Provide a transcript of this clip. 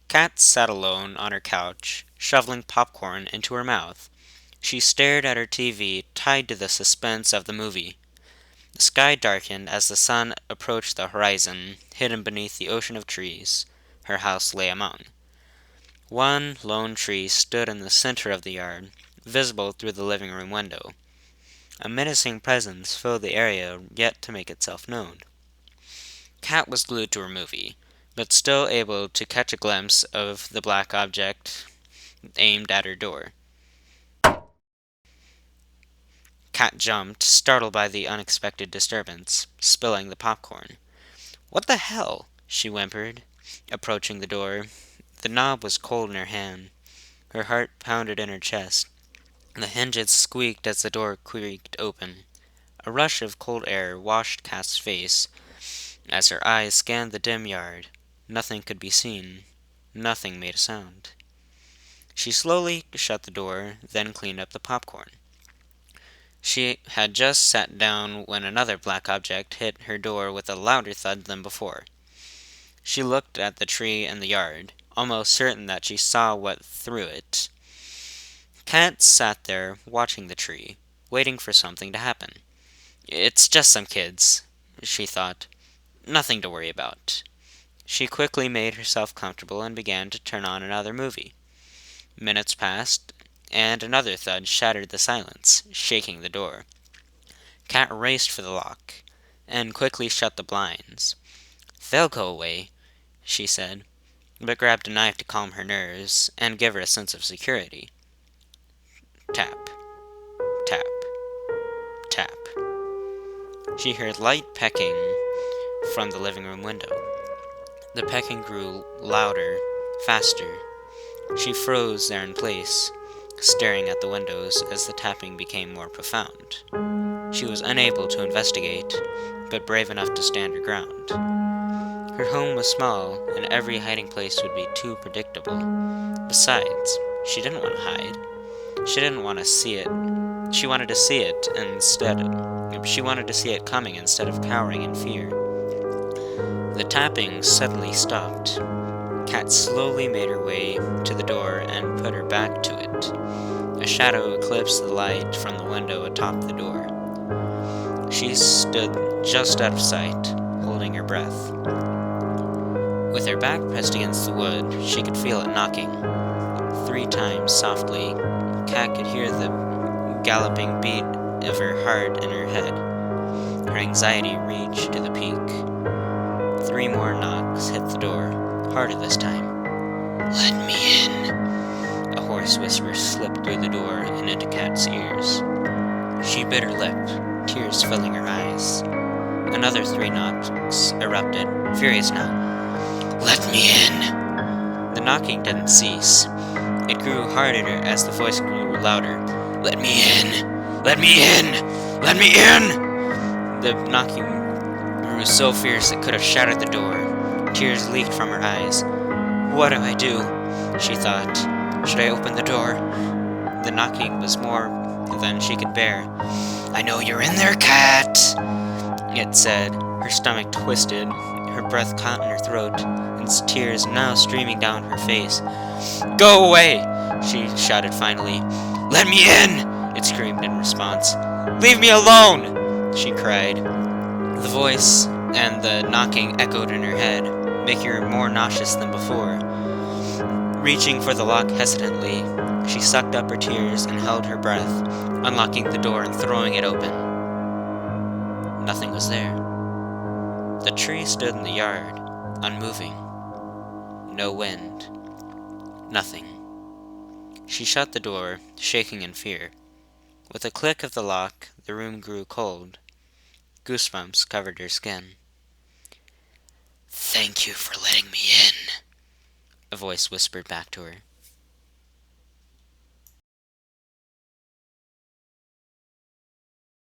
Kat sat alone on her couch, shoveling popcorn into her mouth. She stared at her TV, tied to the suspense of the movie. The sky darkened as the sun approached the horizon, hidden beneath the ocean of trees her house lay among. One lone tree stood in the center of the yard, visible through the living room window. A menacing presence filled the area yet to make itself known. Kat was glued to her movie, but still able to catch a glimpse of the black object aimed at her door. Kat jumped, startled by the unexpected disturbance, spilling the popcorn. "What the hell?" she whimpered, approaching the door. The knob was cold in her hand. Her heart pounded in her chest. The hinges squeaked as the door creaked open. A rush of cold air washed Kat's face as her eyes scanned the dim yard. Nothing could be seen. Nothing made a sound. She slowly shut the door, then cleaned up the popcorn. She had just sat down when another black object hit her door with a louder thud than before. She looked at the tree in the yard, almost certain that she saw what threw it. Kat sat there, watching the tree, waiting for something to happen. "It's just some kids," she thought. "Nothing to worry about." She quickly made herself comfortable and began to turn on another movie. Minutes passed, and another thud shattered the silence, shaking the door. Kat raced for the lock, and quickly shut the blinds. "They'll go away," she said, but grabbed a knife to calm her nerves and give her a sense of security. Tap, tap, tap. She heard light pecking from the living room window. The pecking grew louder, faster. She froze there in place, staring at the windows as the tapping became more profound. She was unable to investigate, but brave enough to stand her ground. Her home was small, and every hiding place would be too predictable. Besides, she didn't want to hide. She didn't want to see it. She wanted to see it instead. She wanted to see it coming instead of cowering in fear. The tapping suddenly stopped. Kat slowly made her way to the door and put her back to it. A shadow eclipsed the light from the window atop the door. She stood just out of sight, holding her breath. With her back pressed against the wood, she could feel it knocking. 3 times softly, Kat could hear the galloping beat of her heart in her head. Her anxiety reached to the peak. 3 more knocks hit the door, harder this time. "Let me in," a hoarse whisper slipped through the door and into Kat's ears. She bit her lip, tears filling her eyes. Another 3 knocks erupted, furious now. "Let me in." The knocking didn't cease. It grew harder as the voice grew louder. "Let me in! Let me in! Let me in!" The knocking grew so fierce it could have shattered the door. Tears leaked from her eyes. "What do I do?" she thought. "Should I open the door?" The knocking was more than she could bear. "I know you're in there, Kat," it said. Her stomach twisted, her breath caught in her throat, and tears now streaming down her face. "Go away!" she shouted finally. "Let me in!" it screamed in response. "Leave me alone!" she cried. The voice and the knocking echoed in her head, making her more nauseous than before. Reaching for the lock hesitantly, she sucked up her tears and held her breath, unlocking the door and throwing it open. Nothing was there. The tree stood in the yard, unmoving. No wind. Nothing. She shut the door, shaking in fear. With a click of the lock, the room grew cold. Goosebumps covered her skin. "Thank you for letting me in," a voice whispered back to her.